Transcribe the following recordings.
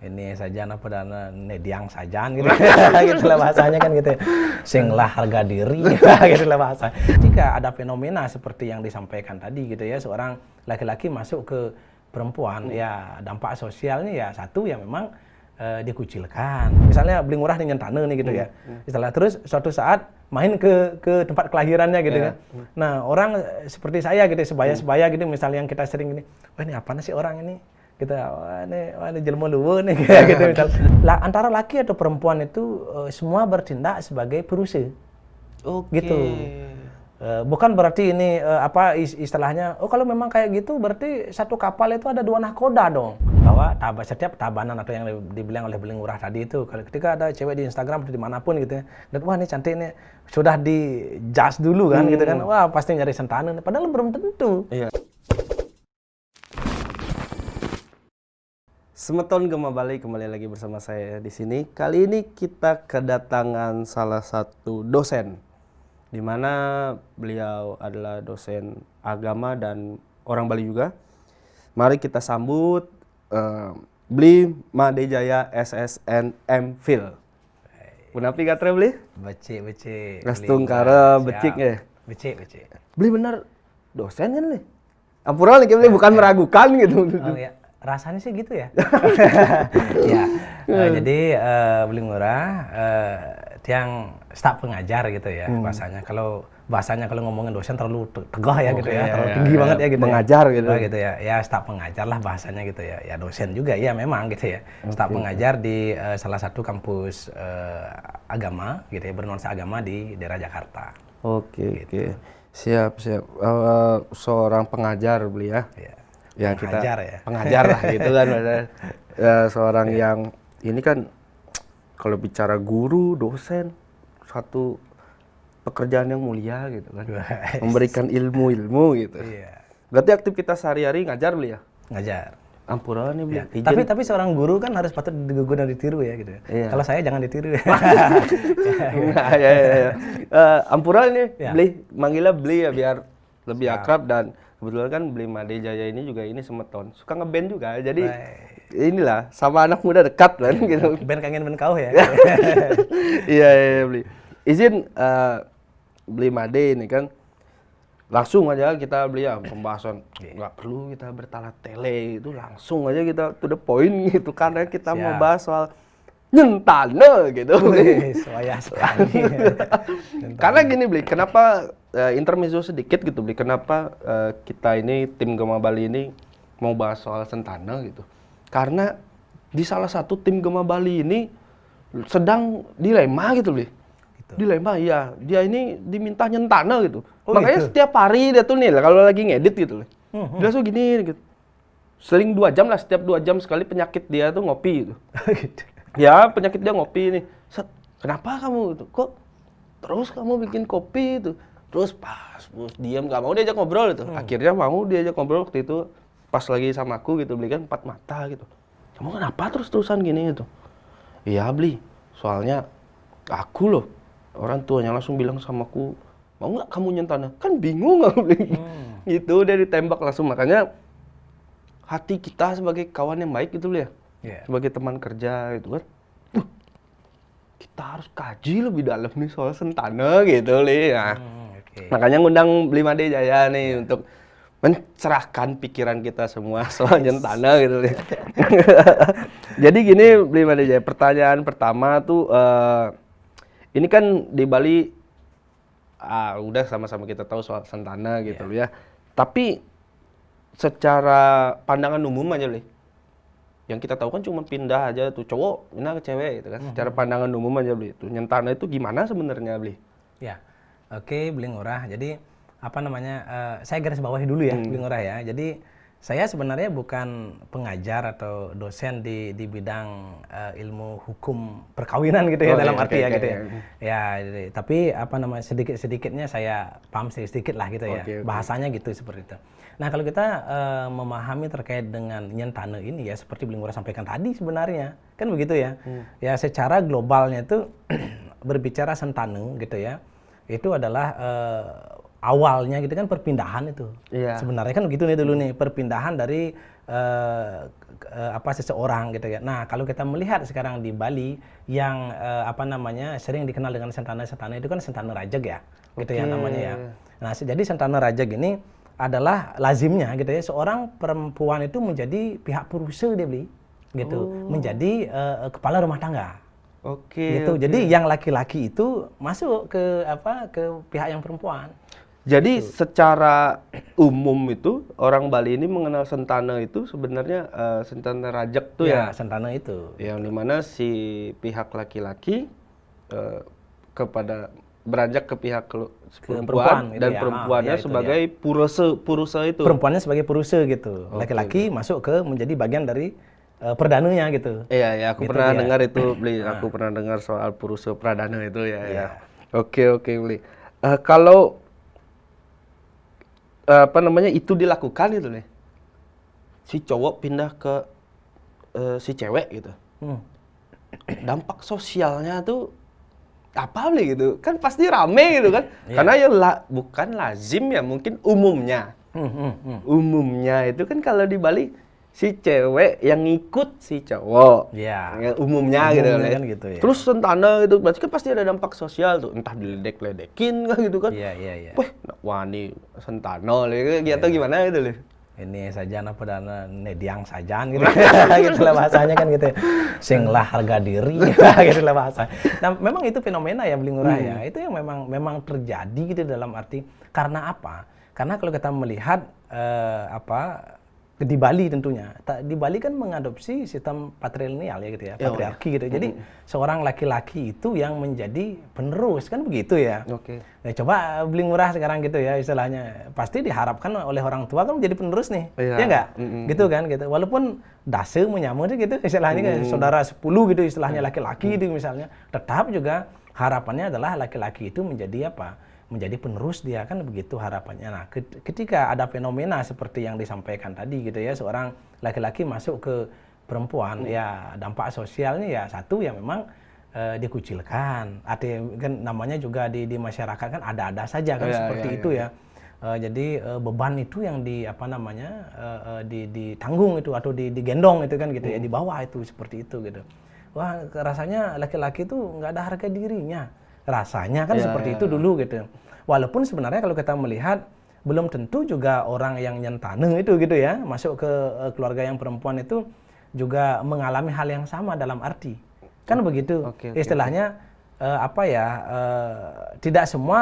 ini saja apa dana nediang sajan gitu. Gitulah bahasanya kan gitu. Singlah harga diri gitulah bahasa. Jika ada fenomena seperti yang disampaikan tadi gitu ya, seorang laki-laki masuk ke perempuan, ya dampak sosialnya ya satu ya memang dikucilkan. Misalnya beli murah dengan tanah nih gitu ya. Istilah terus suatu saat main ke tempat kelahirannya gitu kan. Nah, orang seperti saya gitu, sebaya-sebaya gitu misalnya yang kita sering gini, wah ini apa sih orang ini? Kita wah ini jelma luwe nih gitu misal. Lah antara laki atau perempuan itu semua bertindak sebagai perusaha. Gitu. Bukan berarti ini apa istilahnya, oh kalau memang kayak gitu berarti satu kapal itu ada 2 nahkoda dong. Bahwa setiap tabanan atau yang dibilang oleh Beli Ngurah tadi itu, ketika ada cewek di Instagram atau dimanapun gitu ya, dan wah ini cantik nih, sudah di-judge dulu kan gitu kan, wah pasti nyari sentana, padahal belum tentu. Iya. Semeton Gema Bali kembali lagi bersama saya di sini. Kali ini kita kedatangan salah satu dosen, di mana beliau adalah dosen agama dan orang Bali juga. Mari kita sambut Bli Made Jaya SSN MPhil. Punapi katre Bli? Becik. Gastung kara becik ya. Becik. Bli bener dosen kan Bli? Ampura nih Bli bukan meragukan gitu. Oh ya. Rasanya sih gitu ya. Ya. Jadi Beli Ngurah yang staf pengajar gitu ya bahasanya. Kalau ngomongin dosen terlalu tegas ya gitu ya, terlalu tinggi banget ya gitu. Mengajar ya. gitu. Gitu ya. Ya staf pengajar lah bahasanya gitu ya. Ya dosen juga ya memang gitu ya. Staf pengajar di salah satu kampus agama gitu ya, bernuansa agama di daerah Jakarta. Oke. Siap. Seorang pengajar Beli ya. Ya pengajar kita ya. pengajar lah gitu kan. Ya, seorang yang ini kan kalau bicara guru, dosen, satu pekerjaan yang mulia gitu kan. Memberikan ilmu gitu. Iya. Berarti aktivitas sehari-hari ngajar Beli ya? Ngajar. Ampura nih Beli. Ya. Tapi seorang guru kan harus patut digugu dan ditiru ya gitu. Iya. Kalau saya jangan ditiru. Ya. Ampura nih Beli, manggilnya Beli ya biar lebih akrab, dan kebetulan kan Bli Made Jaya ini juga ini semeton, suka ngeband juga, jadi inilah sama anak muda dekat kan gitu. Band kangen band kau ya. Iya Bli. Izin Bli Made ini kan langsung aja kita Bli ya pembahasan, nggak perlu kita bertele-tele, itu langsung aja kita to the point gitu, karena kita mau bahas soal nyentane gitu. Soya sekali. Karena gini Bli, kenapa intermezzo sedikit gitu Bli, kenapa kita ini tim Gema Bali ini mau bahas soal sentana gitu. Karena di salah satu tim Gema Bali ini sedang dilema gitu Bli. Gitu. Dilema iya, dia ini diminta nyentana gitu. Makanya gitu. Setiap hari dia tuh nih kalau lagi ngedit gitu Bli. Dia langsung gini gitu. Seling 2 jam lah, setiap 2 jam sekali penyakit dia tuh ngopi gitu. Gitu. Ya penyakit dia ngopi nih. Set, kenapa kamu itu? Kok terus kamu bikin kopi itu? Terus pas diam, gak mau diajak ngobrol itu. Akhirnya mau diajak ngobrol waktu itu pas lagi sama aku gitu, Beli kan 4 mata gitu. Kamu kenapa terus-terusan gini gitu? Iya Beli, soalnya aku loh, orang tuanya langsung bilang sama aku, mau nggak kamu nyentana? Kan bingung aku Beli. Gitu dia ditembak langsung, makanya hati kita sebagai kawan yang baik gitu Beli ya. Sebagai teman kerja gitu kan, kita harus kaji lebih dalam nih soal sentana gitu Li. Nah, makanya ngundang Bli Made Jaya nih untuk mencerahkan pikiran kita semua soal sentana gitu Li. Jadi gini Bli Made Jaya, pertanyaan pertama tuh ini kan di Bali udah sama-sama kita tahu soal sentana gitu ya. Tapi secara pandangan umum aja Li, yang kita tahu kan cuma pindah aja tuh cowok pindah ke cewek gitu kan. Secara pandangan umum aja Bli, itu nyentana itu gimana sebenarnya Bli? Ya, oke Beli Ngurah. Jadi apa namanya? Saya garis bawahi dulu ya Beli Ngurah ya. Jadi saya sebenarnya bukan pengajar atau dosen di bidang ilmu hukum perkawinan gitu ya, dalam arti gitu ya. Ya, tapi apa namanya sedikit-sedikitnya saya paham sedikit lah gitu ya. Bahasanya gitu seperti itu. Nah kalau kita memahami terkait dengan nyentane ini ya, seperti Beli Ngurah sampaikan tadi sebenarnya kan begitu ya. Ya secara globalnya itu berbicara sentane gitu ya, itu adalah awalnya gitu kan perpindahan itu. Iya. Sebenarnya kan begitu nih dulu nih, perpindahan dari seseorang gitu ya. Nah, kalau kita melihat sekarang di Bali yang sering dikenal dengan Sentana-Sentana itu kan Sentana Rajeg ya, gitu ya namanya ya. Nah, jadi Sentana Rajeg ini adalah lazimnya gitu ya, seorang perempuan itu menjadi pihak purusa dia beli, gitu, menjadi kepala rumah tangga. Gitu. Jadi yang laki-laki itu masuk ke pihak yang perempuan. Jadi secara umum itu orang Bali ini mengenal Sentana itu sebenarnya Sentana Rajeg tuh ya. Sentana itu. Yang dimana si pihak laki-laki beranjak ke pihak perempuan dan perempuannya sebagai purusa itu. Perempuannya sebagai purusa gitu. Laki-laki masuk ke menjadi bagian dari perdananya gitu. Iya, aku pernah dengar itu, Bli. Aku pernah dengar soal purusa pradana itu ya. Oke, Bli. Kalau itu dilakukan itu nih, si cowok pindah ke si cewek gitu. Dampak sosialnya tuh apa nih gitu? Kan pasti rame gitu kan? Karena ya bukan lazim ya, mungkin umumnya. Umumnya itu kan kalau di Bali si cewek yang ngikut si cowok, ya, umumnya gitu kan gitu ya. Terus Sentana gitu, berarti kan pasti ada dampak sosial tuh, entah diledek-ledekin kan gitu kan. Iya. Wah, wani Sentana gitu gimana gitu loh. Ini saja dana nediang sajan gitu. Gitulah bahasanya kan gitu. Singlah harga diri gitulah bahasa. Nah, memang itu fenomena ya Beli Ngurah ya. Itu yang memang terjadi gitu dalam arti karena apa? Karena kalau kita melihat di Bali tentunya, di Bali kan mengadopsi sistem patrilineal ya gitu ya, patriarki gitu. Jadi seorang laki-laki itu yang menjadi penerus kan begitu ya. Nah, coba Beli Ngurah sekarang gitu ya istilahnya, pasti diharapkan oleh orang tua kan menjadi penerus nih, ya enggak? Gitu kan gitu. Walaupun dase menyamur gitu istilahnya kan saudara 10 gitu istilahnya laki-laki itu misalnya, tetap juga harapannya adalah laki-laki itu menjadi apa? Menjadi penerus dia kan begitu harapannya. Nah, ketika ada fenomena seperti yang disampaikan tadi gitu ya, seorang laki-laki masuk ke perempuan, ya dampak sosialnya ya satu ya memang dikucilkan. Artinya kan namanya juga di masyarakat kan ada-ada saja kan seperti itu ya. Jadi beban itu yang ditanggung itu atau digendong itu kan gitu ya, di bawah itu seperti itu gitu. Wah, rasanya laki-laki itu nggak ada harga dirinya. Rasanya kan seperti itu dulu gitu. Walaupun sebenarnya kalau kita melihat belum tentu juga orang yang nyentane itu gitu ya, masuk ke keluarga yang perempuan itu juga mengalami hal yang sama dalam arti. Kan begitu. Istilahnya tidak semua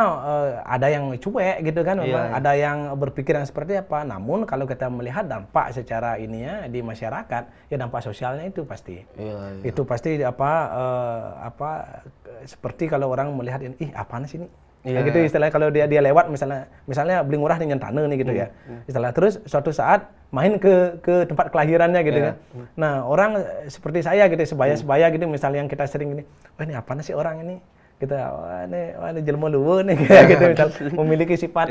ada yang cuek gitu kan, memang ada yang berpikir yang seperti apa. Namun kalau kita melihat dampak secara ininya di masyarakat, ya dampak sosialnya itu pasti. Itu pasti seperti kalau orang melihat ini, ih apaan sih ini? Gitu istilahnya kalau dia lewat misalnya Beli Ngurah nih nyentane nih gitu ya. Istilah terus suatu saat main ke tempat kelahirannya gitu kan. Nah, orang seperti saya gitu sebaya-sebaya gitu misalnya yang kita sering ini, wah ini apaan sih orang ini? Kita ini jelema luwe nih gitu misal memiliki sifat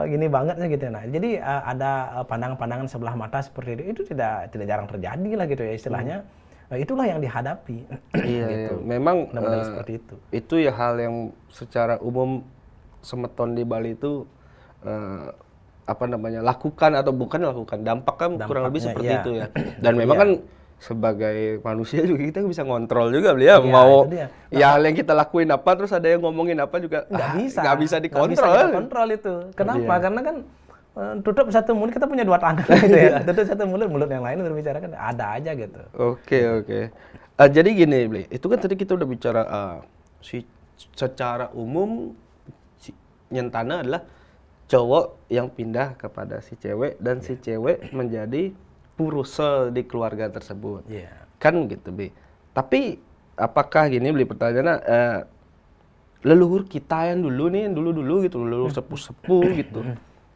gini banget gitu. Nah, jadi ada pandangan-pandangan sebelah mata seperti itu tidak jarang terjadi lah gitu ya istilahnya. Itulah yang dihadapi. Gitu. Memang seperti itu. Itu ya hal yang secara umum semeton di Bali itu lakukan atau bukan lakukan, dampak kan kurang lebih seperti itu ya. Dan memang kan sebagai manusia juga kita bisa ngontrol juga beli ya, mau ya hal yang kita lakuin apa terus ada yang ngomongin apa juga nggak bisa dikontrol. Nggak bisa kita kontrol itu. Kenapa? Karena kan tutup satu mulut, kita punya dua tangan gitu ya. Tutup satu mulut yang lain berbicara kan ada aja gitu. Oke. Jadi gini, Bli, itu kan tadi kita udah bicara secara umum nyentana adalah cowok yang pindah kepada si cewek dan si cewek menjadi purusa di keluarga tersebut. Kan gitu, Bli. Tapi apakah gini, Bli, pertanyaannya leluhur kita yang dulu gitu, leluhur sepuh-sepuh gitu.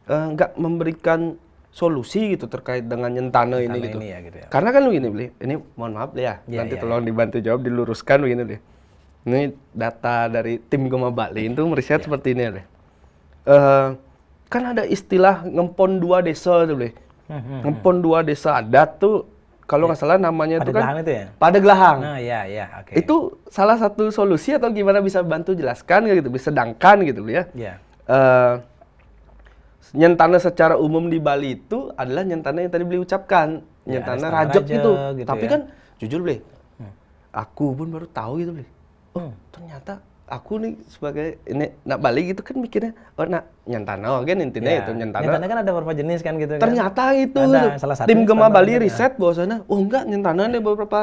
Nggak memberikan solusi gitu terkait dengan nyentane ini gitu. Ya. Karena kan begini, Bli, ini mohon maaf ya, nanti tolong dibantu jawab, diluruskan begini deh. Ini data dari tim Gema Bali itu meriset seperti ini deh. Kan ada istilah ngempon dua desa tuh, Bli. Ngempon dua desa adat tuh kalau nggak salah namanya itu kan Padeglahang. Nah, oke. Itu salah satu solusi atau gimana, bisa bantu jelaskan gitu, bisa sedangkan gitu, Bli ya. nyentana secara umum di Bali itu adalah nyentana yang tadi beliau ucapkan, Ya, nyentana ada rajek rajek gitu. gitu Tapi ya. kan jujur beli, aku pun baru tahu gitu beli. Oh ternyata aku nih sebagai ini nak Bali gitu kan mikirnya, oh nak nyentana kan intinya Ya, itu nyentana. nyentana kan ada beberapa jenis kan gitu kan. Ternyata itu Ada, salah satunya tim Gema standar Bali rajek, ya. riset bahwasanya, oh enggak nyentana ada beberapa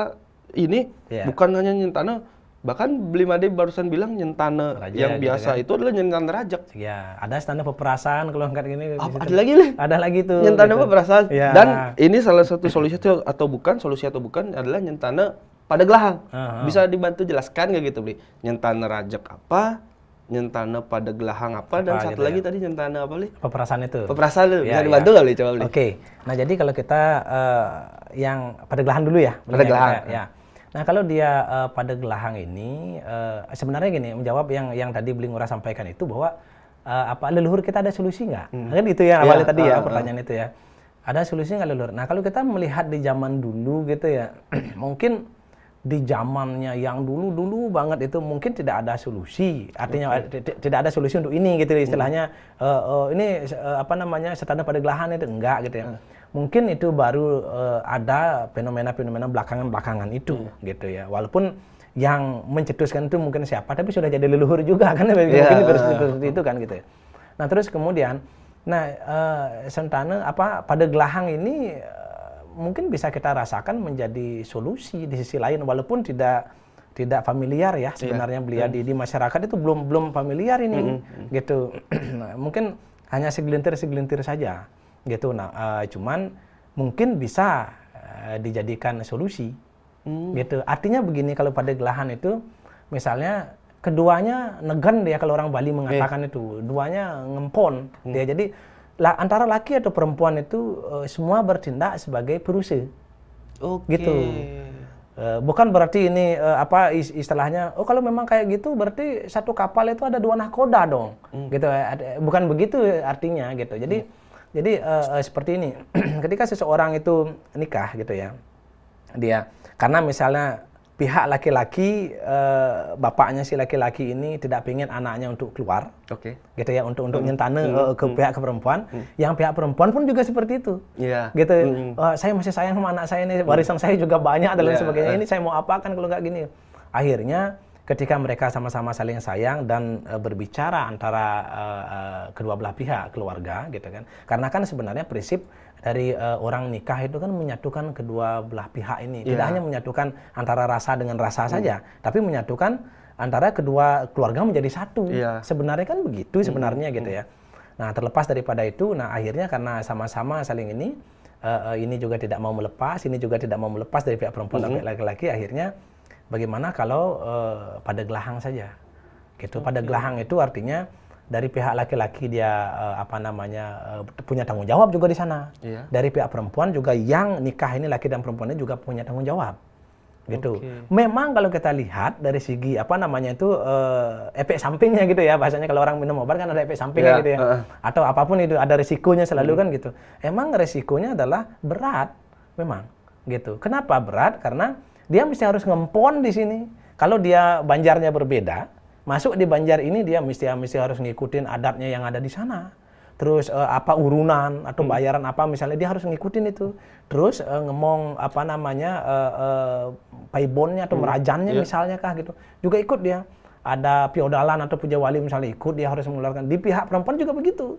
ini Ya. bukan hanya nyentana, bahkan Beli Made barusan bilang nyentana Rajek yang gitu biasa kan. itu adalah nyentana rajak. Ya, ada standar peperasan kalau angkat gini. di situ. Ada lagi nih. Ada lagi tuh. Nyentana gitu. perasaan. Ya. Dan ini salah satu solusi atau bukan adalah nyentana pada gelahang. Bisa dibantu jelaskan nggak gitu, Bli? Nyentana rajak apa? Nyentana pada gelahang apa? Dan satu gitu lagi ya. tadi nyentana apa, Bli? Peperasan itu. Peperasan lu. Bisa Ya, dibantu nggak, Bli? Coba, Bli. Oke. Nah, jadi kalau kita yang pada gelahang dulu ya. Pada gelahang. Ya. Nah, kalau dia pada gelahang ini sebenarnya gini, menjawab yang tadi Beli Ngurah sampaikan itu bahwa apa leluhur kita ada solusi nggak? Kan itu ya awalnya tadi ya pertanyaan itu ya. Ada solusi nggak leluhur? Nah, kalau kita melihat di zaman dulu gitu ya, mungkin di zamannya yang dulu banget itu mungkin tidak ada solusi. Artinya tidak ada solusi untuk ini gitu istilahnya. Ini apa namanya standar pada gelahan itu enggak gitu ya. Mungkin itu baru ada fenomena-fenomena belakangan itu gitu ya. Walaupun yang mencetuskan itu mungkin siapa, tapi sudah jadi leluhur juga kan mungkin seperti itu kan gitu ya. Nah, terus kemudian sentana apa pada gelahang ini mungkin bisa kita rasakan menjadi solusi di sisi lain walaupun tidak familiar ya sebenarnya beliau di masyarakat itu belum familiar ini gitu. Nah, mungkin hanya segelintir saja gitu. Nah, cuman mungkin bisa dijadikan solusi gitu. Artinya begini, kalau pada gelahan itu misalnya keduanya negen dia, kalau orang Bali mengatakan itu duanya ngempon dia. Jadi antara laki atau perempuan itu semua bertindak sebagai perusa. Gitu. Bukan berarti ini apa istilahnya, oh kalau memang kayak gitu berarti satu kapal itu ada 2 nahkoda dong. Gitu. Bukan begitu artinya gitu. Jadi seperti ini. Ketika seseorang itu nikah gitu ya. Dia karena misalnya pihak laki-laki, bapaknya si laki-laki ini tidak ingin anaknya untuk keluar, gitu ya, untuk nyentana ke pihak perempuan. Yang pihak perempuan pun juga seperti itu, gitu. Saya masih sayang sama anak saya ini, warisan saya juga banyak dan lain sebagainya. Ini saya mau apakan kalau nggak gini? Akhirnya ketika mereka sama-sama saling sayang dan berbicara antara kedua belah pihak keluarga, gitu kan? Karena kan sebenarnya prinsip dari orang nikah itu kan menyatukan kedua belah pihak ini. Tidak hanya menyatukan antara rasa dengan rasa saja, tapi menyatukan antara kedua keluarga menjadi satu. Sebenarnya kan begitu sebenarnya gitu ya. Nah, terlepas daripada itu, nah akhirnya karena sama-sama saling ini juga tidak mau melepas, ini juga tidak mau melepas dari pihak perempuan dan pihak laki-laki, akhirnya bagaimana kalau pada gelahang saja. Gitu. Pada gelahang itu artinya dari pihak laki-laki dia punya tanggung jawab juga di sana. Dari pihak perempuan juga yang nikah ini laki dan perempuannya juga punya tanggung jawab. Gitu. Memang kalau kita lihat dari segi efek sampingnya gitu ya, bahasanya kalau orang minum obat kan ada efek sampingnya gitu ya. Atau apapun itu ada risikonya selalu kan gitu. Emang risikonya adalah berat memang gitu. Kenapa berat? Karena dia mesti harus ngempon di sini. Kalau dia Banjarnya berbeda, masuk di Banjar ini dia mesti harus ngikutin adatnya yang ada di sana. Terus urunan atau bayaran apa misalnya dia harus ngikutin itu. Terus ngomong paibonnya atau merajannya misalnya kah gitu. Juga ikut dia. Ada piodalan atau puja wali misalnya ikut, dia harus mengeluarkan. Di pihak perempuan juga begitu.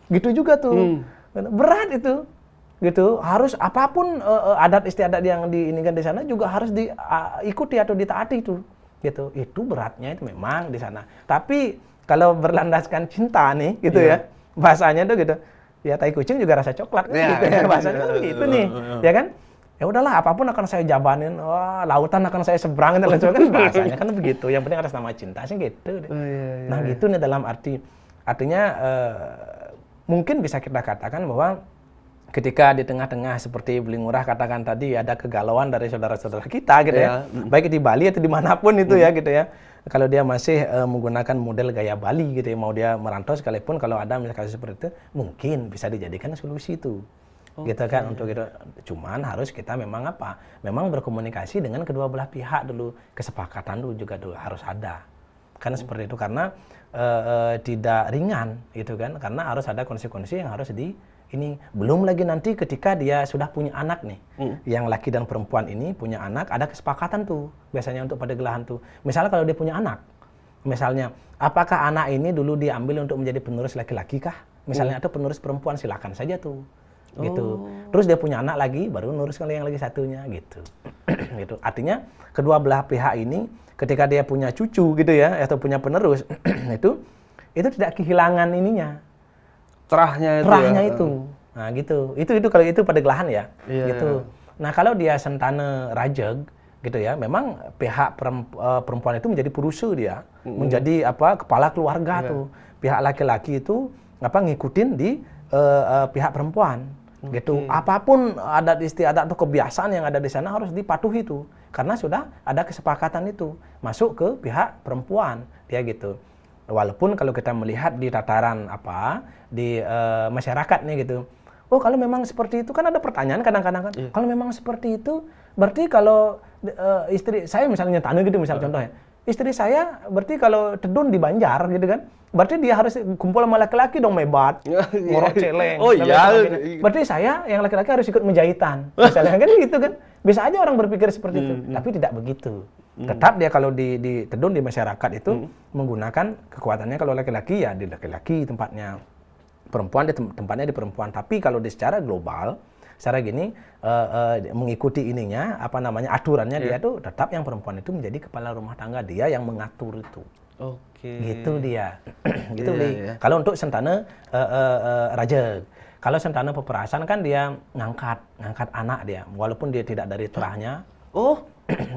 Gitu juga tuh. Berat itu. Gitu, harus apapun adat istiadat yang diinginkan di sana juga harus diikuti atau ditaati itu. Gitu. Itu beratnya itu memang di sana. Tapi kalau berlandaskan cinta nih gitu ya. Bahasanya tuh gitu. Ya tai kucing juga rasa coklat kan gitu ya. Bahasanya tuh gitu nih. Ya kan? Ya udahlah apapun akan saya jabanin. Wah, lautan akan saya seberangin dan lain sebagainya. Bahasanya kan begitu. Yang penting atas nama cinta sih gitu. Nah, gitu nih dalam artinya mungkin bisa kita katakan bahwa ketika di tengah-tengah seperti Beli Ngurah katakan tadi ada kegalauan dari saudara-saudara kita gitu ya, baik di Bali atau dimanapun itu ya gitu ya. Kalau dia masih menggunakan model gaya Bali gitu ya, mau dia merantau sekalipun kalau ada misalnya kasus seperti itu, mungkin bisa dijadikan solusi itu, gitu kan untuk itu. Cuman harus kita memang memang berkomunikasi dengan kedua belah pihak dulu, kesepakatan dulu juga harus ada. Kan seperti itu karena tidak ringan itu kan, karena harus ada konsekuensi yang harus ini. Belum lagi nanti ketika dia sudah punya anak nih, yang laki dan perempuan ini punya anak, ada kesepakatan tuh biasanya untuk padegelahan tuh. Misalnya kalau dia punya anak, misalnya apakah anak ini dulu diambil untuk menjadi penerus laki-laki kah? Misalnya atau penerus perempuan, silakan saja tuh. Gitu. Terus dia punya anak lagi, baru nurus kali yang lagi satunya gitu. Gitu. Artinya kedua belah pihak ini ketika dia punya cucu gitu ya atau punya penerus itu tidak kehilangan ininya. Terahnya itu. Nah, gitu. Itu kalau itu padegelahan ya. Gitu. Nah, kalau dia sentana rajeg gitu ya, memang pihak perempuan itu menjadi perusa dia, menjadi kepala keluarga tuh. Pihak laki-laki itu ngikutin di pihak perempuan. Gitu. Apapun adat istiadat atau kebiasaan yang ada di sana harus dipatuhi itu. Karena sudah ada kesepakatan itu masuk ke pihak perempuan dia gitu. Walaupun kalau kita melihat di tataran di masyarakat nih gitu. Oh, kalau memang seperti itu kan ada pertanyaan kadang-kadang kan. Kalau memang seperti itu berarti kalau istri saya misalnya tanya gitu contohnya. Istri saya berarti kalau tedun di Banjar gitu kan. Berarti dia harus kumpul sama laki-laki dong, mebat, ngorok celeng. Oh iya. Berarti saya yang laki-laki harus ikut menjahitan. Misalnya kan gitu kan. Bisa aja orang berpikir seperti itu, tapi tidak begitu. Tetap dia kalau di tedun di masyarakat itu menggunakan kekuatannya, kalau laki-laki ya di laki-laki tempatnya. Perempuan di tempatnya di perempuan. Tapi kalau secara global, secara gini mengikuti ininya aturannya dia tuh tetap yang perempuan itu menjadi kepala rumah tangga, dia yang mengatur itu. Gitu dia. Gitu Kalau untuk sentana rajeg. Kalau sentana peperasan kan dia ngangkat anak dia, walaupun dia tidak dari terahnya.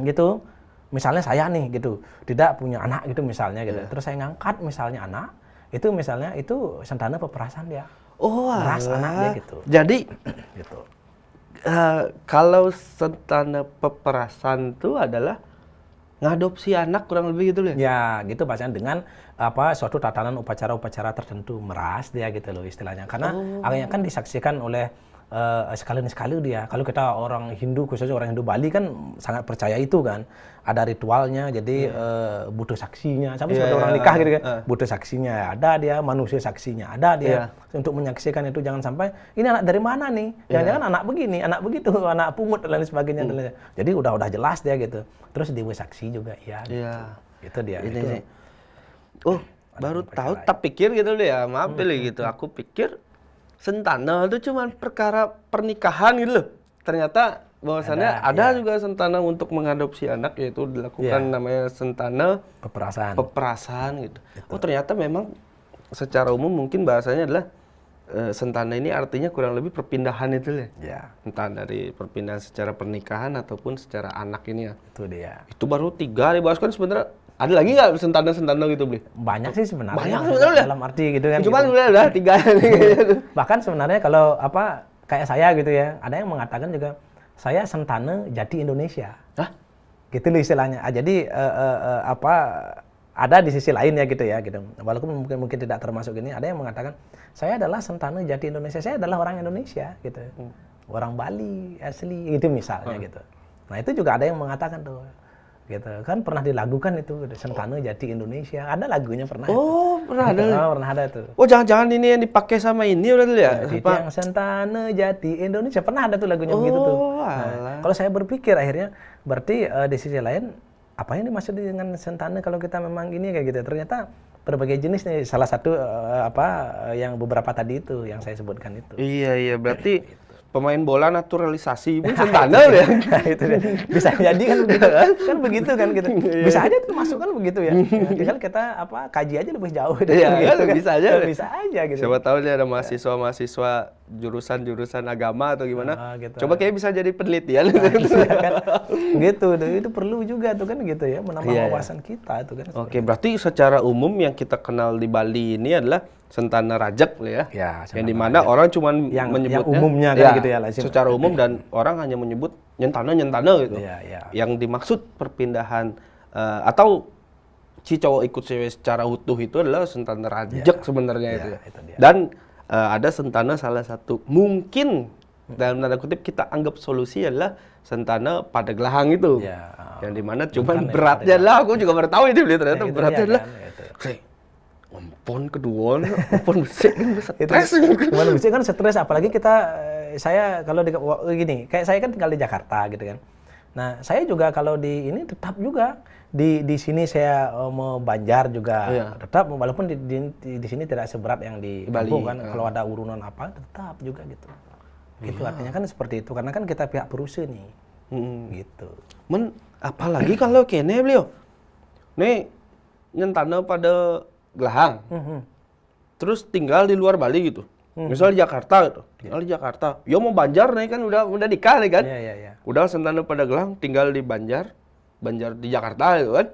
Gitu. Misalnya saya nih gitu, tidak punya anak gitu misalnya gitu. Terus saya ngangkat misalnya anak, itu sentana peperasan dia. Meras anak dia gitu. Jadi gitu. Kalau sentana peperasan itu adalah ngadopsi anak kurang lebih gitu loh. Ya, gitu bahasanya dengan suatu tatanan upacara-upacara tertentu, meras dia gitu loh istilahnya. Karena akhirnya kan disaksikan oleh sekali dia. Kalau kita orang Hindu, khususnya orang Hindu Bali kan sangat percaya itu kan. Ada ritualnya, jadi butuh saksinya. Sama seperti orang nikah gitu kan. Butuh saksinya, ada dia. Manusia saksinya, ada dia. Untuk menyaksikan itu, jangan sampai, ini anak dari mana nih? Jangan-jangan anak begini, anak begitu, anak pungut, dan lain sebagainya. Jadi udah jelas dia gitu. Terus dewa saksi juga, ya gitu. Itu dia. Ini baru tahu, tak pikir gitu deh ya. Maaf pilih gitu. Aku pikir sentana itu cuma perkara pernikahan gitu loh. Ternyata bahwasannya ada juga sentana untuk mengadopsi anak, yaitu dilakukan namanya sentana peperasan gitu. Ternyata memang secara umum mungkin bahasanya adalah sentana ini artinya kurang lebih perpindahan itu ya. Entah dari perpindahan secara pernikahan ataupun secara anak ini ya. Itu dia. Itu baru 3 dibahas kan sebenarnya. Ada lagi nggak sentana-sentana gitu, Bli? Banyak sih sebenarnya. Banyak sebenarnya. Dalam arti gitu kan. Cuma udah 3. Bahkan sebenarnya kalau kayak saya gitu ya, ada yang mengatakan juga saya sentana jati Indonesia. Gitu loh istilahnya. Jadi ada di sisi lain ya gitu ya gitu. Walaupun mungkin tidak termasuk ini, ada yang mengatakan saya adalah sentana jati Indonesia. Saya adalah orang Indonesia gitu. Orang Bali asli gitu misalnya gitu. Nah, itu juga ada yang mengatakan tuh. Gitu kan, pernah dilagukan itu sentana jati Indonesia, ada lagunya pernah. Pernah ada. Pernah ada tuh. Jangan-jangan ini yang dipakai sama ini udah ya? Yang sentana jati Indonesia, pernah ada tuh lagunya begitu tuh. Kalau saya berpikir akhirnya berarti di sisi lain apa yang dimaksud dengan sentana kalau kita memang ini kayak gitu. Ternyata berbagai jenis nih, salah satu yang beberapa tadi itu yang saya sebutkan itu. Iya berarti pemain bola naturalisasi pun sentana ya. Itu bisa jadi kan begitu kan begitu kan gitu. Bisa aja tuh masuk kan begitu ya. Tinggal kita kaji aja lebih jauh. Iya, gitu, bisa aja. Bisa aja gitu. Siapa tahu dia ada mahasiswa jurusan agama atau gimana. Gitu. Coba kayak bisa jadi penelitian kan. Gitu, itu perlu juga tuh kan gitu ya, menambah wawasan kita tuh kan. Oke, berarti secara umum yang kita kenal di Bali ini adalah sentana rajak ya. Yang dimana orang cuma menyebutnya yang umumnya kan gitu ya. Secara umum dan orang hanya menyebut nyentana gitu. Yang dimaksud perpindahan atau si cowok ikut cewek secara utuh itu adalah sentana rajak sebenarnya itu. Dan ada sentana salah satu mungkin dalam tanda kutip kita anggap solusi adalah sentana padegelahang itu. Yang dimana cuman beratnya lah, aku juga baru tahu ini ternyata Nah, beratnya dia lah. kan, gitu. Ompon kedua, ompon besar kan stres. Cuman musik kan stres, apalagi kita, saya kalau gini, kayak saya kan tinggal di Jakarta gitu kan. Nah, saya juga kalau di ini tetap juga di sini saya mau Banjar juga tetap, walaupun di sini tidak seberat yang di Bali kan. Kalau ada urunan apa tetap juga gitu. Gitu artinya kan seperti itu, karena kan kita pihak perusahaan nih. Gitu. Apalagi kalau kene beliau. Nih nyentana pada Gelahang. Terus tinggal di luar Bali gitu. Misal di Jakarta gitu. Tinggal di Jakarta. Yo mau Banjar nih kan udah nikah nih kan. Iya. Udah sentana pada Gelahang, tinggal di Banjar di Jakarta gitu kan.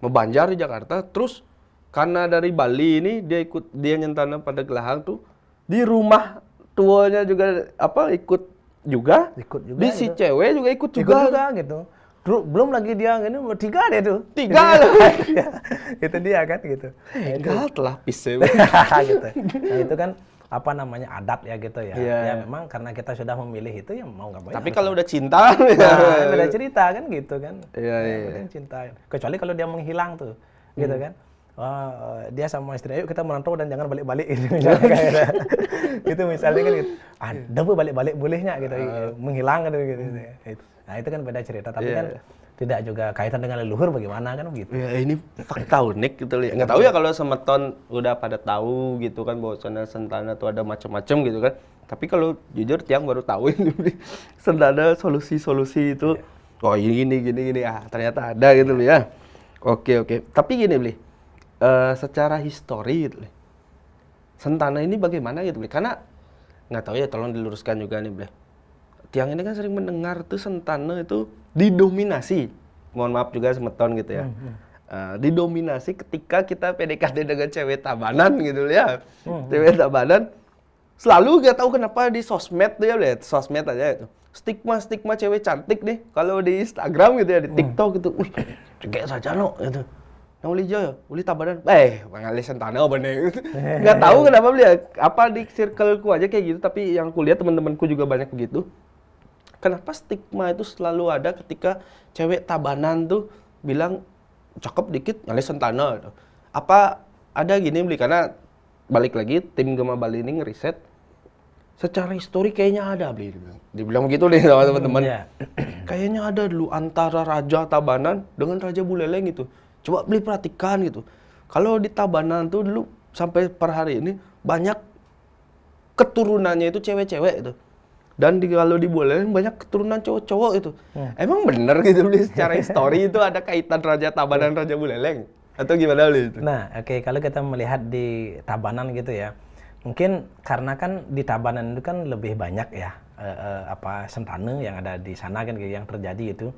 Mau Banjar di Jakarta, terus karena dari Bali ini dia nyentana pada Gelahang tuh di rumah tuanya juga ikut juga. Di si gitu. cewek juga ikut juga gitu. Belum lagi dia ini 3 deh tuh. 3 loh. Itu dia kan gitu. Enggak telah pisau. Gitu. Nah, itu kan apa namanya adat ya gitu ya. Ya memang karena kita sudah memilih itu ya mau nggak mau. Tapi kalau udah cinta, udah cerita kan gitu kan. Iya. Cinta. Kecuali kalau dia menghilang tuh, gitu kan. Dia sama istri, ayo kita merantau dan jangan balik-balik gitu misalnya kayak itu misalnya kan gitu. Ada balik-balik bolehnya gitu, menghilang gitu. Nah itu kan beda cerita, tapi kan tidak juga kaitan dengan leluhur bagaimana kan begitu. Ya ini fakta unik gitu lihat. Nggak tahu ya kalau semeton udah pada tahu gitu kan bahwa sentana tuh ada macam-macam gitu kan. Tapi kalau jujur tiang baru tahu ini sentana solusi-solusi itu. Oh ini gini ternyata ada gitu ya. Oke. Tapi gini Bli. Secara histori gitu Bli. Sentana ini bagaimana gitu Bli? Karena nggak tahu ya, tolong diluruskan juga nih Bli. Tiang ini kan sering mendengar tuh sentana itu didominasi, mohon maaf juga semeton gitu ya, didominasi ketika kita PDKT dengan cewek Tabanan gitu ya, cewek Tabanan selalu gak tahu kenapa di sosmed tuh ya, lihat sosmed aja itu stigma cewek cantik nih kalau di Instagram gitu ya, di TikTok gitu, wih kayak saja no gitu. Nah, uli Tabanan, mengalih sentana bener. Gak tahu kenapa beli, apa di circleku aja kayak gitu, tapi yang kulihat teman-temanku juga banyak begitu. Kenapa stigma itu selalu ada ketika cewek Tabanan tuh bilang cakep dikit ngalih sentana? Apa ada gini Bli, karena balik lagi tim Gema Bali ini ngeriset secara histori kayaknya ada Bli. Dibilang begitu nih sama teman-teman. Kayaknya ada dulu antara Raja Tabanan dengan Raja Buleleng gitu. Coba Bli perhatikan gitu. Kalau di Tabanan tuh dulu sampai per hari ini banyak keturunannya itu cewek-cewek itu. Dan kalau di Buleleng banyak keturunan cowok-cowok itu. Emang bener gitu Bli, secara histori itu ada kaitan Raja Tabanan Raja Buleleng? Atau gimana Bli itu? Nah, kalau kita melihat di Tabanan gitu ya, mungkin karena kan di Tabanan itu kan lebih banyak ya sentana yang ada di sana kan yang terjadi itu.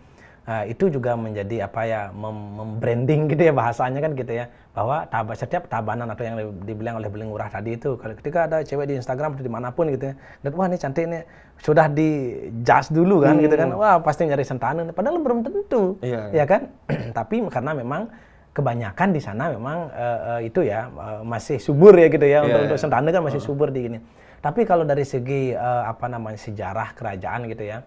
Itu juga menjadi membranding gitu ya bahasanya kan gitu ya, bahwa setiap Tabanan atau yang dibilang oleh Beli Ngurah tadi itu, ketika ada cewek di Instagram atau dimanapun gitu ya, dan wah ini cantik nih, sudah di-judge dulu kan gitu kan, wah pasti nyari sentana, padahal belum tentu, ya kan. Tapi karena memang kebanyakan di sana memang itu ya masih subur ya gitu ya, untuk sentana kan masih subur di ini. Tapi kalau dari segi sejarah kerajaan gitu ya.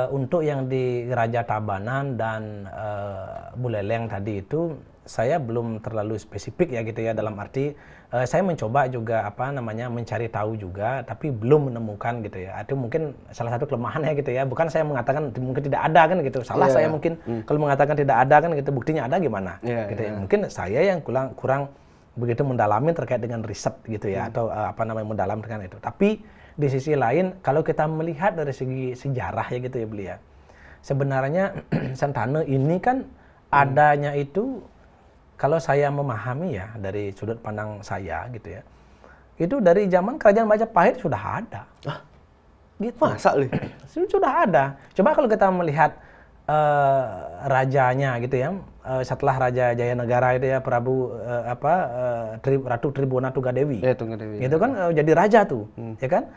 Untuk yang di Raja Tabanan dan Buleleng tadi itu saya belum terlalu spesifik ya gitu ya, dalam arti saya mencoba juga mencari tahu juga, tapi belum menemukan gitu ya. Itu mungkin salah satu kelemahannya gitu ya. Bukan saya mengatakan mungkin tidak ada kan gitu. Salah saya mungkin kalau mengatakan tidak ada kan gitu, buktinya ada gimana gitu ya. Mungkin saya yang kurang begitu mendalami terkait dengan riset gitu ya, atau mendalam dengan itu. Tapi di sisi lain, kalau kita melihat dari segi sejarah ya gitu ya Beli ya, sebenarnya sentana ini kan adanya itu, kalau saya memahami ya dari sudut pandang saya gitu ya, itu dari zaman Kerajaan Majapahit sudah ada. Gitu. Masa Li? Sudah ada. Coba kalau kita melihat rajanya gitu ya, setelah Raja Jayanegara itu ya, Prabu Ratu Tribuna Tunggadewi. Itu kan jadi raja tuh, ya kan?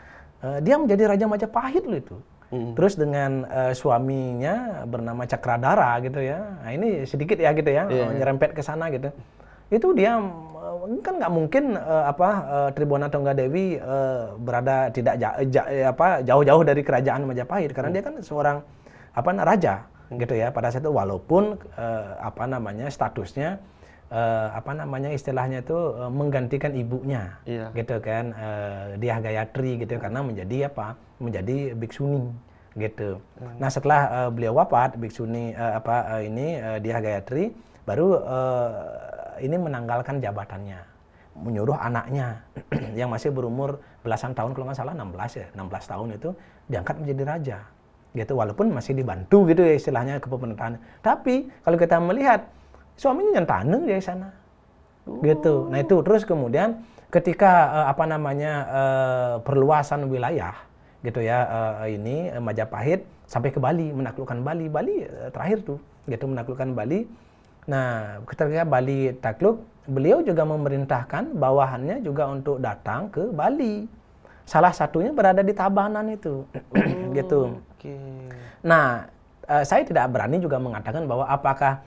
Dia menjadi Raja Majapahit loh itu. Terus dengan suaminya bernama Cakradara gitu ya. Nah, ini sedikit ya gitu ya, nyerempet ke sana gitu. Itu dia kan nggak mungkin Tribuna Tunggadewi berada tidak jauh-jauh dari kerajaan Majapahit, karena dia kan seorang raja. gitu ya pada saat itu, walaupun apa namanya statusnya apa namanya istilahnya itu menggantikan ibunya, gitu kan, Dyah Gayatri gitu, karena menjadi apa, menjadi biksuni gitu. Nah setelah beliau wafat, biksuni Dyah Gayatri baru ini menanggalkan jabatannya, menyuruh anaknya yang masih berumur belasan tahun, kalau nggak salah 16 tahun itu diangkat menjadi raja gitu, walaupun masih dibantu gitu ya istilahnya kepemerintahan. Tapi kalau kita melihat suaminya nyentane di sana gitu. Nah itu terus kemudian ketika apa namanya perluasan wilayah gitu ya, ini Majapahit sampai ke Bali, menaklukkan Bali. Terakhir tuh gitu, menaklukkan Bali. Nah ketika Bali takluk, beliau juga memerintahkan bawahannya juga untuk datang ke Bali. Salah satunya berada di Tabanan itu, gitu. Nah, saya tidak berani juga mengatakan bahwa apakah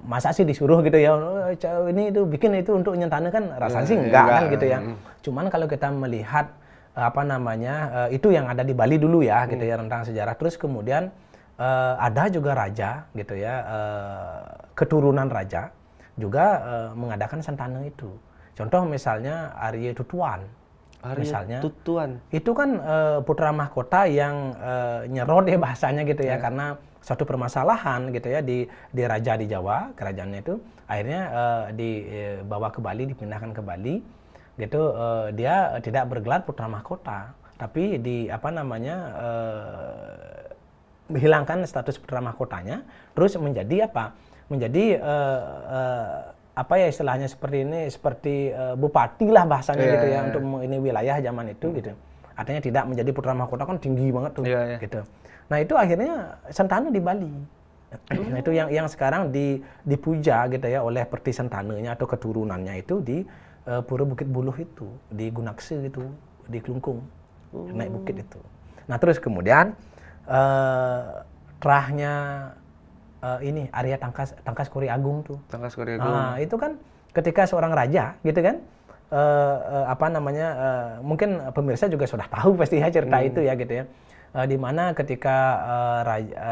masa sih disuruh gitu ya, ini itu bikin itu untuk nyentane, kan rasanya sih enggak kan gitu ya. Cuman kalau kita melihat apa namanya itu yang ada di Bali dulu ya gitu ya, tentang sejarah. Terus kemudian ada juga raja gitu ya, keturunan raja juga mengadakan sentane itu. Contoh misalnya Arya Tutuan. Misalnya itu kan putra mahkota yang nyerot ya bahasanya gitu ya, karena suatu permasalahan gitu ya di raja di Jawa, kerajaannya itu akhirnya dibawa ke Bali, dipindahkan ke Bali gitu. Dia tidak bergelar putra mahkota, tapi di apa namanya menghilangkan status putra mahkotanya, terus menjadi apa, menjadi apa ya istilahnya seperti ini, seperti bupati lah bahasanya gitu ya, untuk ini wilayah zaman itu gitu. Artinya tidak menjadi putra mahkota, kan tinggi banget tuh gitu. Nah itu akhirnya sentane di Bali. Nah itu yang sekarang dipuja gitu ya oleh Perti Sentanenya atau keturunannya itu di Pura Bukit Buluh itu, di Gunakse gitu, di Klungkung, naik bukit itu. Nah terus kemudian terahnya ini Arya Tangkas Kori Agung tuh. Tangkas Kori Agung. Nah, itu kan ketika seorang raja gitu kan, apa namanya, mungkin pemirsa juga sudah tahu pasti ya cerita itu ya gitu ya. Di mana ketika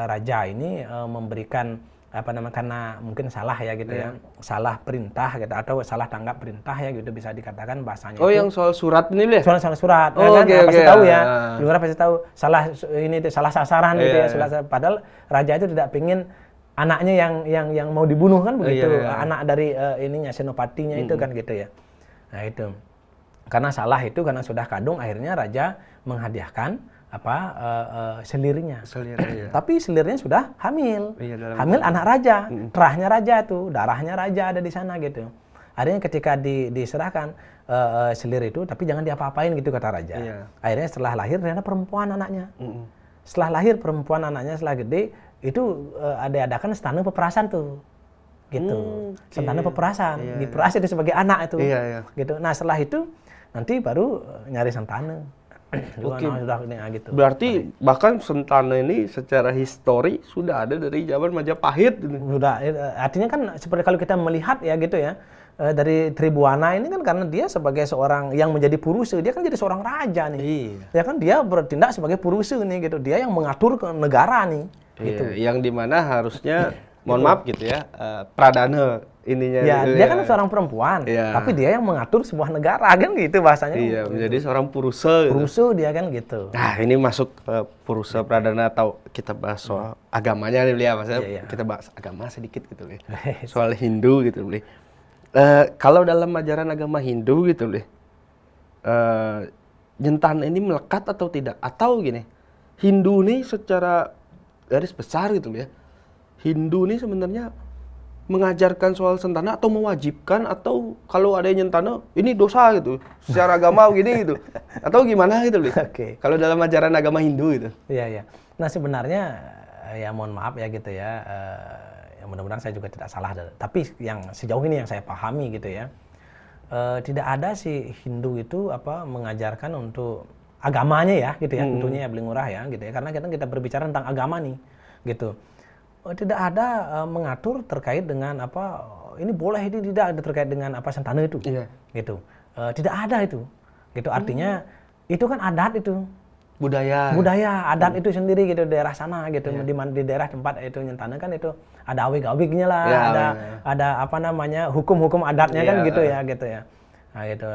raja ini memberikan apa namanya, karena mungkin salah ya gitu ya, salah perintah gitu, atau salah tanggap perintah ya gitu, bisa dikatakan bahasanya. Oh itu, yang soal surat ini ya? Soal surat, oh, kan pasti tahu ya, Lurah pasti tahu salah ini salah sasaran gitu ya, padahal raja itu tidak pingin anaknya yang mau dibunuh kan begitu, anak dari ininya Senopatinya itu kan gitu ya. Nah itu karena salah itu, karena sudah kadung, akhirnya raja menghadiahkan apa selirnya. Tapi selirnya sudah hamil, hamil anak raja, terahnya raja tuh, darahnya raja ada di sana gitu. Akhirnya ketika diserahkan selir itu, tapi jangan diapa-apain gitu kata raja. Akhirnya setelah lahir ternyata perempuan anaknya. Setelah lahir perempuan anaknya, setelah gede itu adakan sentane peperasan tuh, gitu. Sentane peperasan, diperas itu sebagai anak itu, gitu. Nah setelah itu nanti baru nyari sentane. Gitu. Berarti bahkan sentane ini secara histori sudah ada dari zaman Majapahit. Sudah, artinya kan seperti kalau kita melihat ya gitu ya, dari Tribuana ini kan karena dia sebagai seorang yang menjadi purusa, dia kan jadi seorang raja nih. Ya kan dia bertindak sebagai purusa nih gitu, dia yang mengatur ke negara nih. Gitu. Yang dimana harusnya, mohon maaf gitu ya, pradana ininya. Ya, dia kan seorang perempuan, tapi dia yang mengatur sebuah negara kan gitu bahasanya. Iya, menjadi seorang purusa. Purusa dia kan gitu. Nah ini masuk purusa pradana, atau kita bahas soal agamanya nih ya, maksudnya kita bahas agama sedikit gitu nih. Soal Hindu gitu nih. Kalau dalam ajaran agama Hindu gitu nih, nyentan ini melekat atau tidak? Atau gini, Hindu nih secara garis besar gitu ya, Hindu ini sebenarnya mengajarkan soal sentana atau mewajibkan, atau kalau ada yang nyentana ini dosa gitu secara agama gini gitu, atau gimana gitu loh. Kalau dalam ajaran agama Hindu gitu. Iya. Nah sebenarnya ya mohon maaf ya gitu ya, mudah-mudahan saya juga tidak salah, tapi yang sejauh ini yang saya pahami gitu ya, tidak ada si Hindu itu apa mengajarkan untuk agamanya ya gitu ya, tentunya ya Beli Ngurah ya gitu ya, karena kita berbicara tentang agama nih gitu. Tidak ada mengatur terkait dengan apa ini boleh, ini tidak ada terkait dengan apa sentana itu gitu, tidak ada itu gitu. Artinya itu kan adat itu budaya adat itu sendiri gitu daerah sana gitu di daerah tempat itu nyentana kan itu ada awig-awignya lah ada apa namanya hukum-hukum adatnya kan gitu ya nah gitu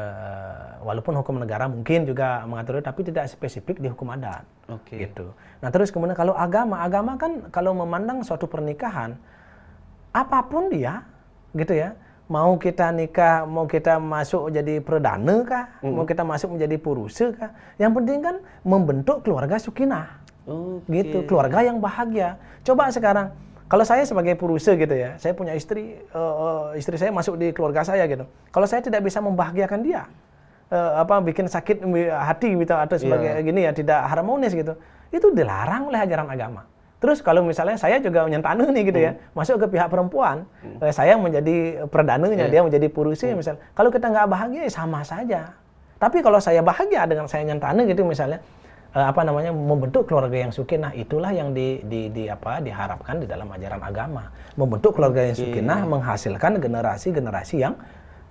walaupun hukum negara mungkin juga mengatur tapi tidak spesifik di hukum adat gitu. Nah terus kemudian kalau agama kan kalau memandang suatu pernikahan apapun dia gitu ya, mau kita nikah, mau kita masuk jadi perdana kah, mau kita masuk menjadi purusa kah, yang penting kan membentuk keluarga sakinah, gitu, keluarga yang bahagia. Coba sekarang, kalau saya sebagai purusa gitu ya, saya punya istri, istri saya masuk di keluarga saya gitu. Kalau saya tidak bisa membahagiakan dia, bikin sakit hati gitu atau sebagai gini ya, tidak harmonis gitu, itu dilarang oleh ajaran agama. Terus kalau misalnya saya juga nyentana nih gitu ya, masuk ke pihak perempuan, saya menjadi perdananya, dia menjadi purusi misalnya. Kalau kita nggak bahagia ya sama saja. Tapi kalau saya bahagia dengan saya nyentana gitu misalnya, membentuk keluarga yang sakinah, itulah yang diharapkan di dalam ajaran agama. Membentuk keluarga yang sakinah, menghasilkan generasi-generasi yang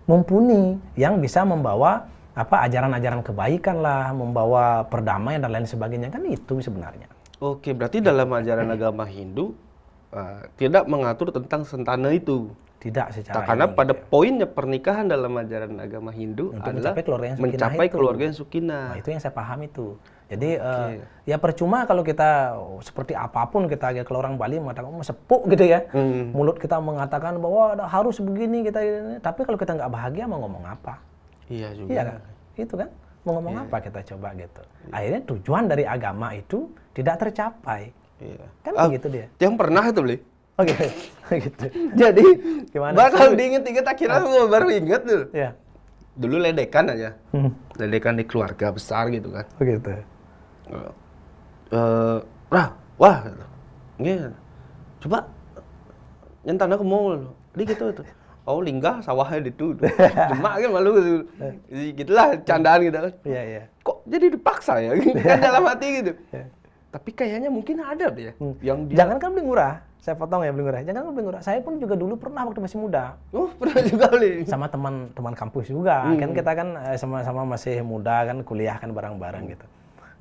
mumpuni, yang bisa membawa ajaran-ajaran kebaikan lah, membawa perdamaian dan lain sebagainya, kan itu sebenarnya. Oke, berarti dalam ajaran agama Hindu tidak mengatur tentang sentana itu. Tidak secara karena pada poinnya pernikahan dalam ajaran agama Hindu untuk adalah mencapai keluarga yang sakinah. Nah, itu yang saya paham itu. Jadi ya percuma kalau kita seperti apapun kita kalau orang Bali mengatakan sepuk gitu ya. Mulut kita mengatakan bahwa harus begini kita tapi kalau kita nggak bahagia mau ngomong apa? Iya juga. Iya kan? Itu kan? Mau ngomong apa kita coba gitu. Akhirnya tujuan dari agama itu tidak tercapai. Kan begitu dia. Yang pernah itu beli. Oke. Gitu. Jadi gimana? Bakal diinget-inget akhirnya baru inget tuh. Iya. Dulu ledekan aja. Ledekan di keluarga besar gitu kan. Begitu. Wah. Nggih. Coba nyentana ke mall. Di gitu tuh. Oh linggah sawahnya itu, cuma kan malu gitulah candaan gitu kan. Iya. Kok jadi dipaksa ya? Kan dalam hati gitu. Tapi kayaknya mungkin ada deh yang dia... Jangan kan beli murah, saya potong ya beli murah. Jangan kan beli murah. Saya pun juga dulu pernah waktu masih muda. Pernah juga beli. Sama teman kampus juga. Kan kita kan sama-sama masih muda kan kuliah kan bareng-bareng gitu.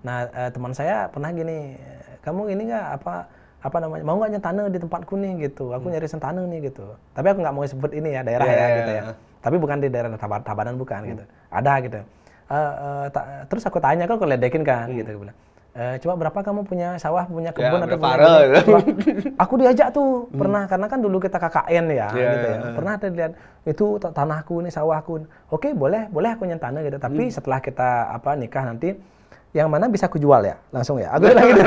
Nah teman saya pernah gini, kamu ini nggak mau nggak nyentana di tempatku nih gitu, aku nyari sentana nih gitu, tapi aku nggak mau sebut ini ya daerah gitu ya, tapi bukan di daerah Tabanan bukan gitu, ada gitu. Terus aku tanya kan kalau ledekin kan gitu, bilang, coba berapa kamu punya sawah, punya kebun atau punya aku diajak tuh pernah karena kan dulu kita KKN ya gitu ya, pernah lihat itu tanahku ini sawahku, oke boleh aku nyentana gitu, tapi setelah kita nikah nanti yang mana bisa aku jual ya langsung ya aku bilang gitu.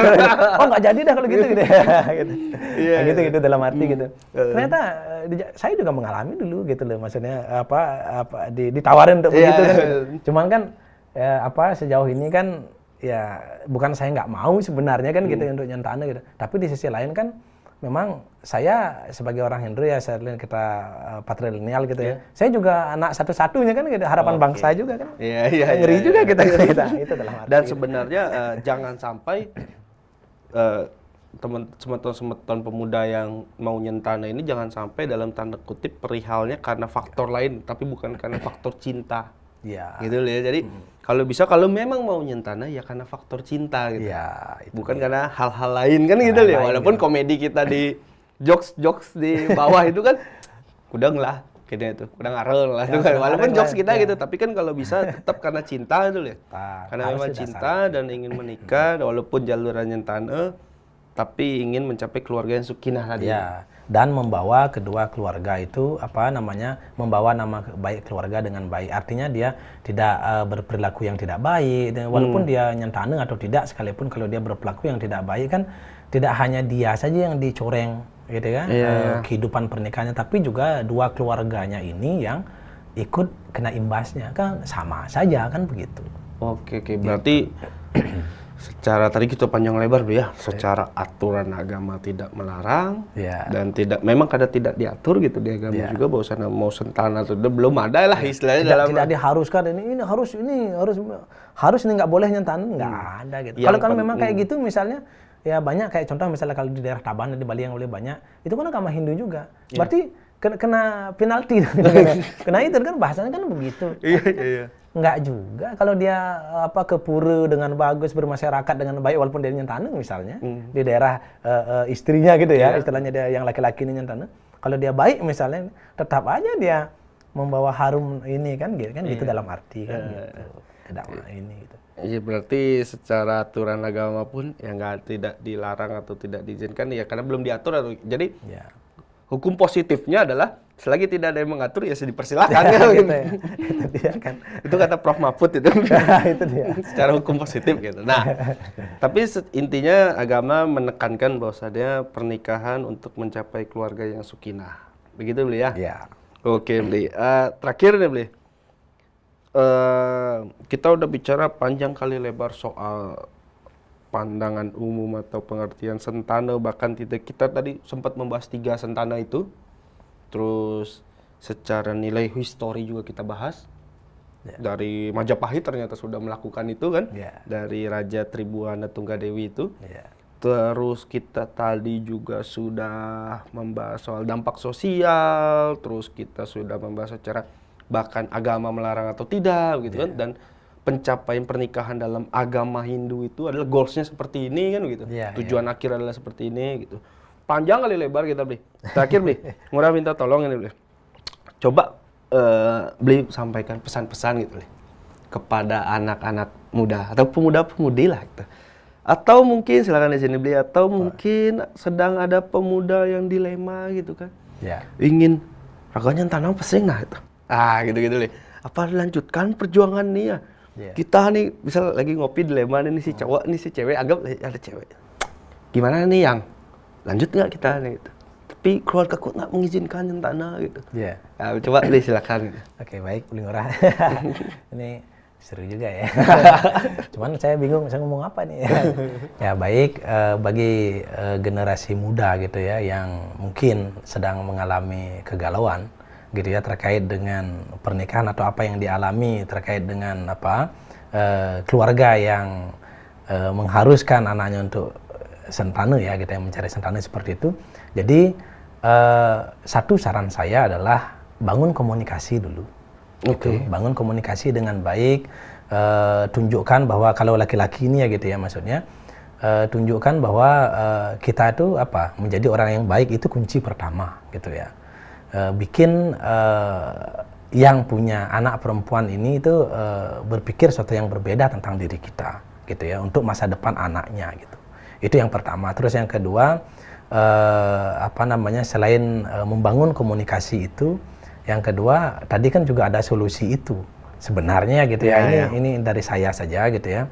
Oh nggak jadi dah kalau gitu gitu gitu dalam arti gitu. Ternyata saya juga mengalami dulu gitu loh, maksudnya ditawarin untuk begitu kan. Cuman kan sejauh ini kan ya bukan saya nggak mau sebenarnya kan gitu untuk nyentana gitu, tapi di sisi lain kan memang saya sebagai orang Hindu ya, kita patrilineal gitu ya. Saya juga anak satu-satunya kan gitu, harapan bangsa juga kan. Iya. Ngeri juga kita itu dalam arti. Dan sebenarnya jangan sampai teman-teman pemuda yang mau nyentana ini jangan sampai dalam tanda kutip perihalnya karena faktor lain, tapi bukan karena faktor cinta. Iya. Gitu loh ya. Jadi kalau memang mau nyentana ya karena faktor cinta gitu. Iya, bukan karena hal-hal lain kan gitu loh. Walaupun komedi kita di jokes di bawah itu kan kudang lah kayaknya itu. Kudang arel lah itu kan. Walaupun jokes kita gitu, tapi kan kalau bisa tetap karena cinta itu loh. Karena memang cinta dan ingin menikah walaupun jaluran nyentana tapi ingin mencapai keluarga yang sakinah tadi. Iya. Dan membawa kedua keluarga itu membawa nama baik keluarga dengan baik. Artinya dia tidak berperilaku yang tidak baik, walaupun dia nyentana atau tidak, sekalipun kalau dia berperilaku yang tidak baik kan tidak hanya dia saja yang dicoreng gitu kan, kehidupan pernikahannya, tapi juga dua keluarganya ini yang ikut kena imbasnya, kan sama saja kan begitu. Oke, berarti secara tadi kita panjang lebar ya, secara aturan agama tidak melarang dan memang tidak diatur gitu di agama juga bahwa mau sentana atau belum ada lah istilahnya tidak diharuskan ini harus ini nggak boleh nyentana, nggak ada gitu. Kalau memang kayak gitu misalnya ya banyak kayak contoh misalnya kalau di daerah Tabanan di Bali yang boleh banyak itu kan agama Hindu juga, berarti kena penalti kena itu kan bahasanya kan begitu. Iya. Enggak juga. Kalau dia ke pura dengan bagus, bermasyarakat dengan baik, walaupun dia nyentaneng misalnya di daerah istrinya gitu ya, istilahnya dia yang laki-laki ini nyentaneng. Kalau dia baik misalnya, tetap aja dia membawa harum ini kan gitu dalam arti kan gitu. Tidak ini gitu. Iya, berarti secara aturan agama pun ya tidak dilarang atau tidak diizinkan ya karena belum diatur atau jadi hukum positifnya adalah selagi tidak ada yang mengatur ya dipersilakan kan gitu ya. Itu dia kan. Itu kata Prof Mahfud itu. Itu dia. Secara hukum positif gitu. Nah, tapi intinya agama menekankan bahwasannya pernikahan untuk mencapai keluarga yang sukinah. Begitu Bli ya? Iya. Oke Bli. Terakhir nih Bli. Kita udah bicara panjang kali lebar soal pandangan umum atau pengertian sentana, bahkan kita tadi sempat membahas 3 sentana itu. Terus secara nilai histori juga kita bahas. Dari Majapahit ternyata sudah melakukan itu kan. Dari Raja Tribuana Tunggadewi itu. Terus kita tadi juga sudah membahas soal dampak sosial. Terus kita sudah membahas secara bahkan agama melarang atau tidak gitu kan. Dan pencapaian pernikahan dalam agama Hindu itu adalah goalsnya seperti ini kan gitu. Tujuan akhir adalah seperti ini gitu. Panjang kali lebar kita Bli. Terakhir Bli, Ngurah minta tolong ini Bli. Coba Bli sampaikan pesan-pesan gitu Bli kepada anak-anak muda atau pemuda-pemudi lah gitu. Atau mungkin silakan di sini Bli, atau mungkin sedang ada pemuda yang dilema gitu kan. Ingin raganya tanam pesing nah itu. Gitu-gitu Bli. Apa lanjutkan perjuangan nih ya? Kita nih misal lagi ngopi dilema nih si cowok nih si cewek, anggap ada cewek. Gimana nih yang lanjut nggak kita nih gitu. Tapi keluarga kok nggak mengizinkan yang tanah gitu. Coba Bli silakan. Oke, baik Bli Ngurah. Ini seru juga ya. Cuman saya bingung saya ngomong apa nih. Ya baik, bagi generasi muda gitu ya yang mungkin sedang mengalami kegalauan gitu ya terkait dengan pernikahan atau apa yang dialami terkait dengan keluarga yang mengharuskan anaknya untuk sentana ya, kita yang mencari sentana seperti itu. Jadi satu saran saya adalah bangun komunikasi dulu. Gitu. Bangun komunikasi dengan baik, tunjukkan bahwa kalau laki-laki ini ya gitu ya maksudnya, tunjukkan bahwa kita itu menjadi orang yang baik itu kunci pertama gitu ya. Bikin yang punya anak perempuan ini itu berpikir sesuatu yang berbeda tentang diri kita gitu ya untuk masa depan anaknya gitu. Itu yang pertama. Terus yang kedua, selain membangun komunikasi itu, yang kedua tadi kan juga ada solusi itu sebenarnya gitu ya. Ini dari saya saja gitu ya.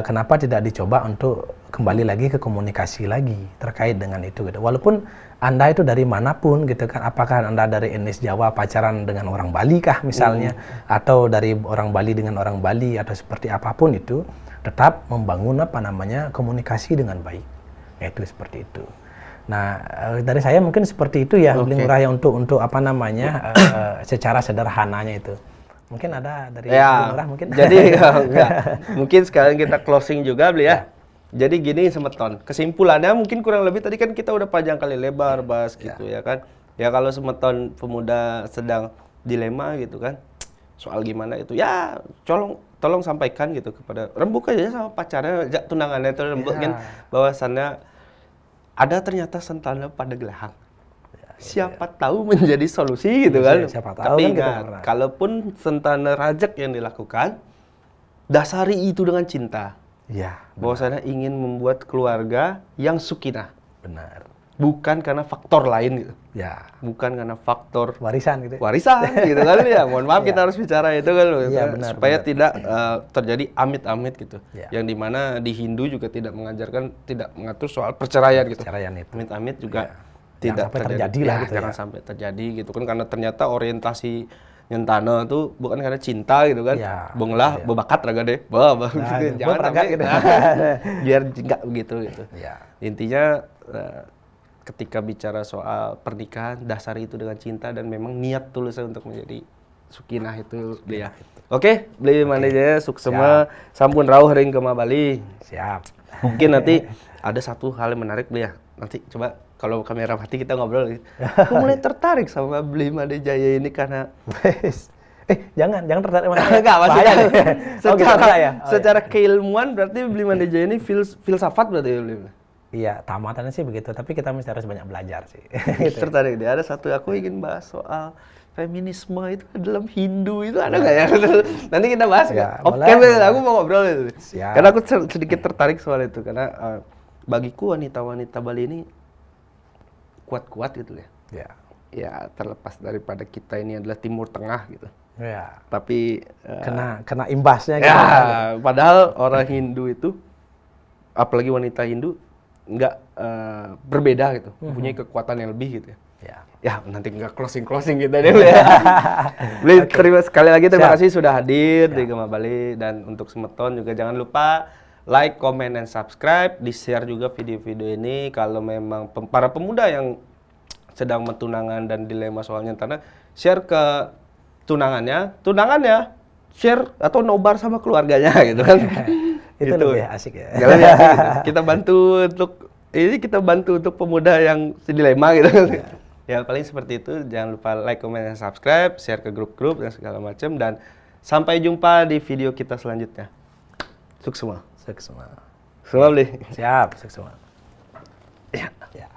Kenapa tidak dicoba untuk kembali lagi ke komunikasi lagi terkait dengan itu gitu. Walaupun Anda itu dari manapun gitu kan, apakah Anda dari etnis Jawa pacaran dengan orang Bali kah misalnya, atau dari orang Bali dengan orang Bali atau seperti apapun itu, tetap membangun komunikasi dengan baik. Itu seperti itu. Nah, dari saya mungkin seperti itu ya, Bli Ngurah ya untuk secara sederhananya itu. Mungkin ada dari Bli Ngurah mungkin. Jadi mungkin sekarang kita closing juga Bli ya. Jadi gini Semeton, kesimpulannya mungkin kurang lebih tadi kan kita udah panjang kali lebar bahas gitu ya kan. Ya kalau Semeton pemuda sedang dilema gitu kan, soal gimana itu ya tolong sampaikan gitu kepada rembuk aja sama pacarnya, tunangannya itu rembuk kan bahwasannya ada ternyata sentana pada gelahang. Siapa tahu menjadi solusi gitu kan. Tapi ingat, kalaupun sentana rajak yang dilakukan, dasari itu dengan cinta. Bahwasanya ingin membuat keluarga yang sukinah. Benar. Bukan karena faktor lain gitu. Bukan karena faktor warisan gitu. Warisan gitu kan ya. Mohon maaf kita harus bicara itu kan benar, supaya tidak terjadi amit-amit gitu. Yang dimana di Hindu juga tidak mengatur soal perceraian gitu. Amit-amit juga tidak terjadi lah gitu. Jangan sampai terjadi gitu kan, karena ternyata orientasi nyentana tuh bukan karena cinta gitu kan. Bonglah bebakat raga deh. Jangan sampai gitu. Biar enggak begitu gitu. Intinya ketika bicara soal pernikahan, dasari itu dengan cinta dan memang niat tulusnya untuk menjadi sukinah itu Bli ya. Oke, Bli Mandejaya suksema sampun rawuh ring ke Bali. Siap. Mungkin nanti ada satu hal yang menarik Bli ya. Nanti coba kalau kamera mati kita ngobrol. Aku mulai tertarik sama Bli Mandejaya ini karena jangan tertarik mana. Enggak, maksudnya Bahaya nih. Oh, gitu, secara ya. secara keilmuan berarti beli manajer ini filsafat berarti ya beli. Iya, tamatannya sih begitu, tapi kita mesti harus banyak belajar sih. Tertarik dia. Ada satu aku ingin bahas soal feminisme itu dalam Hindu itu ada nggak ya? Nanti kita bahas Ya, ya. Oke, boleh. aku mau ngobrol itu. Siap. Karena aku sedikit tertarik soal itu karena bagiku wanita-wanita Bali ini kuat-kuat gitu ya. Ya. Ya terlepas daripada kita ini adalah Timur Tengah gitu. Ya. Tapi Kena imbasnya gitu. ya, padahal orang Hindu itu, apalagi wanita Hindu, nggak berbeda gitu, mempunyai kekuatan yang lebih gitu ya. Ya. Ya nanti nggak closing kita deh ya. Beli, terima sekali lagi terima kasih sudah hadir di Gema Bali, dan untuk Semeton juga jangan lupa like, comment, dan subscribe, di-share juga video-video ini kalau memang para pemuda yang sedang mentunangan dan dilema soalnya tanah, share ke tunangannya, share atau nobar sama keluarganya gitu kan. Itu Gitu. lebih asik ya. Jangan ya, kita bantu untuk pemuda yang dilema gitu. Ya paling seperti itu. Jangan lupa like, comment, dan subscribe, share ke grup-grup dan segala macam, dan sampai jumpa di video kita selanjutnya. Sukses semua. Sukses semua. Semua beli. Siap, sukses semua. Ya. Ya.